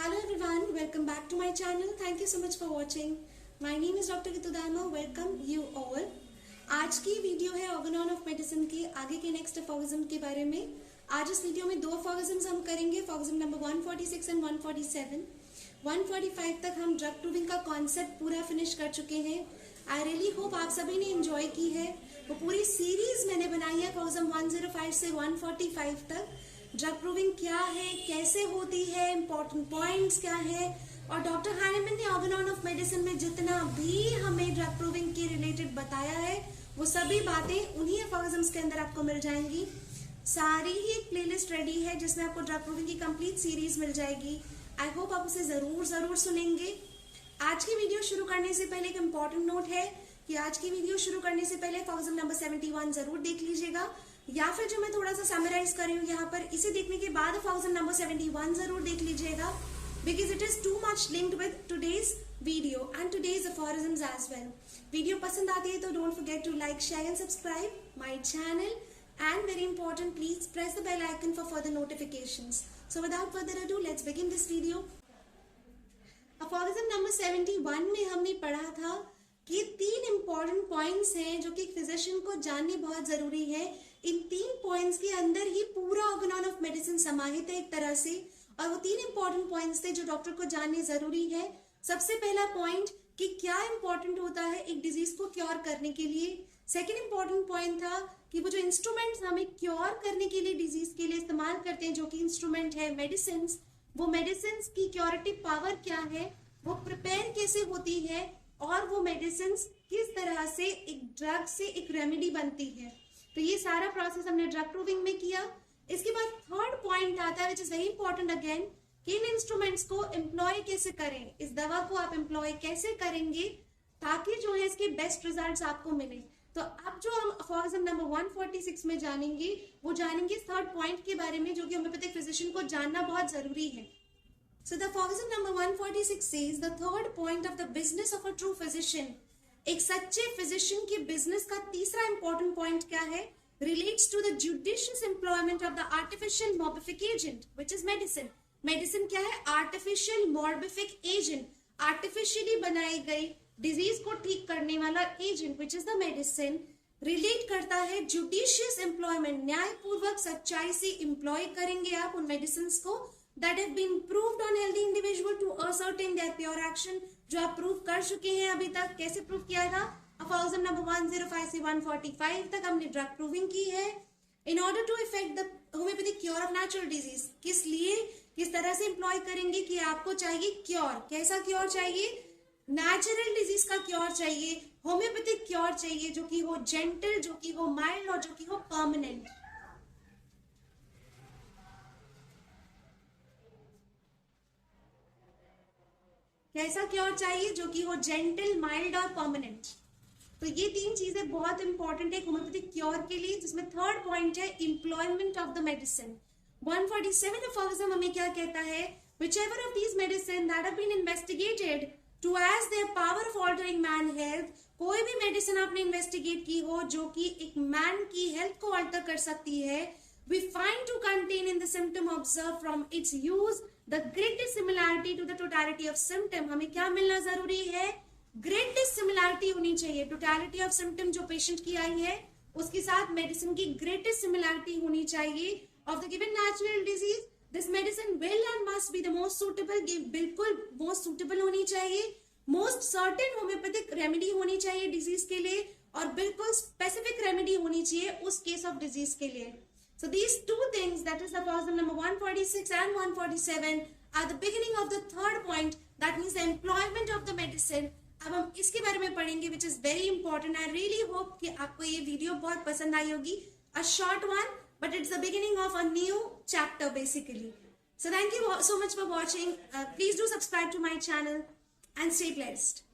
Hello everyone, welcome back to my channel. Thank you so much for watching. My name is Dr. Ritu Dayma. Welcome you all. आज की video है Organon of medicine के आगे के next अफॉरिज्म के बारे में. आज इस वीडियो में दो अफॉरिज्म्स हम करेंगे, अफॉरिज्म नंबर 146 एंड 147. 145 तक हम ड्रग प्रूविंग का कॉन्सेप्ट पूरा फिनिश कर चुके हैं. आई रियली होप आप सभी ने एंजॉय की है. वो पूरी सीरीज मैंने बनाई है अफॉरिज्म 105 से 145 तक. ड्रग प्रूविंग क्या है, कैसे होती है, इंपॉर्टेंट पॉइंट्स क्या है, और डॉक्टर हैनेमन ने ऑर्गेनॉन ऑफ मेडिसिन में जितना भी हमें ड्रग प्रूविंग के रिलेटेड बताया है वो सभी बातें उन्हीं अफॉरिज्म्स के अंदर आपको मिल जाएंगी. सारी ही एक प्लेलिस्ट रेडी है जिसमें आपको ड्रग प्रूविंग की कंप्लीट सीरीज मिल जाएगी. आई होप आप उसे जरूर सुनेंगे. आज की वीडियो शुरू करने से पहले एक इम्पॉर्टेंट नोट है कि आज की वीडियो शुरू करने से पहले अफॉरिज्म नंबर 71 जरूर देख लीजिएगा, या फिर जो मैं थोड़ा सा समराइज कर रही हूँ यहाँ पर, इसे देखने के बाद अफॉरिज्म नंबर 71 जरूर देख लीजिएगा, because it is too much linked with today's video and today's aphorisms as well. Video पसंद आती है तो don't forget to like, share and subscribe my channel, and very important, please press the bell icon for further notifications. So without further ado, let's begin this video. Aphorism number 71 में हमने पढ़ा था कि तीन important points हैं जो कि एक physician को जानने बहुत जरूरी है. इन तीन points के अंदर ही पूरा organon of medicine समाहित है एक तरह से, और वो तीन important points थे जो डॉक्टर को जानने जरूरी है. सबसे पहला point कि क्या important होता है एक डिजीज को क्योर करने के लिए. सेकेंड इंपॉर्टेंट पॉइंट था कि वो जो इंस्ट्रूमेंट्स हमें क्योर करने के लिए डिजीज के लिए इस्तेमाल करते हैं, जो कि इंस्ट्रूमेंट है मेडिसिन, वो मेडिसिन की क्योरेटिव पावर क्या है, वो प्रिपेयर कैसे होती है, और वो मेडिसिन किस तरह से एक ड्रग से एक रेमेडी बनती है. तो ये सारा प्रोसेस हमने ड्रग प्रूविंग में किया. इसके बाद थर्ड पॉइंट आता है which is very important again, कि इन इंस्ट्रूमेंट्स को एम्प्लॉय कैसे करें, इस दवा को आप एम्प्लॉय कैसे करेंगे ताकि जो है इसके बेस्ट रिजल्ट्स आपको मिले. तो अब जो हम अफॉरिज्म नंबर 146 में जानेंगे वो जानेंगे थर्ड पॉइंट के बारे में, जो कि होम्योपैथिक फिजिशियन को जानना बहुत जरूरी है. So the aphorism number 146 says the third point of the business of a true physician. एक सच्चे फिजिशियन के बिजनेस का तीसरा इंपॉर्टेंट पॉइंट क्या है, relates to the judicious employment of the artificial morbific agent which is medicine. Medicine क्या है, artificial morbific agent, artificially बनाई गई डिजीज को ठीक करने वाला agent which is the medicine. Relate करता है जुडिशियस एम्प्लॉयमेंट, न्यायपूर्वक सच्चाई से एम्प्लॉय करेंगे आप उन मेडिसिन को that have been proved on healthy individual to ascertain their pure action, जो आप प्रूव कर चुके हैं अभी तक. कैसे प्रूव किया था, अफॉरिज्म नंबर 105 से 145 तक हमने ड्रग प्रूविंग की है. In order to effect the homeopathic cure of natural disease, किस तरह से एम्प्लॉय करेंगे कि आपको चाहिए क्योर. कैसा क्योर चाहिए, नेचुरल डिजीज का क्योर चाहिए, होम्योपैथिक क्योर चाहिए, जो कि हो जेंटल, जो कि हो माइल्ड, और जो कि हो परमानेंट. कैसा क्योर चाहिए, जो कि हो जेंटल, माइल्ड और परमानेंट. तो ये तीन चीजें बहुत इंपॉर्टेंट है होम्योपैथिक क्योर के लिए, जिसमें थर्ड पॉइंट है एम्प्लॉयमेंट ऑफ द मेडिसिन. 147 अफॉरिज्म हमें क्या कहता है, whichever of these medicine that have been investigated to as their power of altering man health, कोई भी मेडिसिन आपने इन्वेस्टिगेट की हो जो कि एक मैन की हेल्थ को अल्टर कर सकती है, we find to contain in the symptom observed from its use the greatest similarity to the totality of symptom. हमें क्या मिलना जरूरी है, greatest similarity होनी चाहिए. totality of symptom जो पेशेंट की आई है उसके साथ मेडिसिन की greatest similarity होनी चाहिए of the given natural disease. This medicine will and must be the most suitable, बिल्कुल most suitable होनी चाहिए, most certain homeopathic remedy होनी चाहिए डिजीज के लिए, और बिल्कुल specific remedy होनी चाहिए उस केस ऑफ डिजीज के लिए. So these two things, that is the aforism number 146 and 147, are the beginning of the third point, that means the employment of the medicine. अब हम इसके बारे में पढ़ेंगे which is very important. I really hope कि आपको ये video बहुत पसंद आई होगी. A short one, but it's the beginning of a new chapter basically. So thank you so much for watching. Please do subscribe to my channel and stay blessed.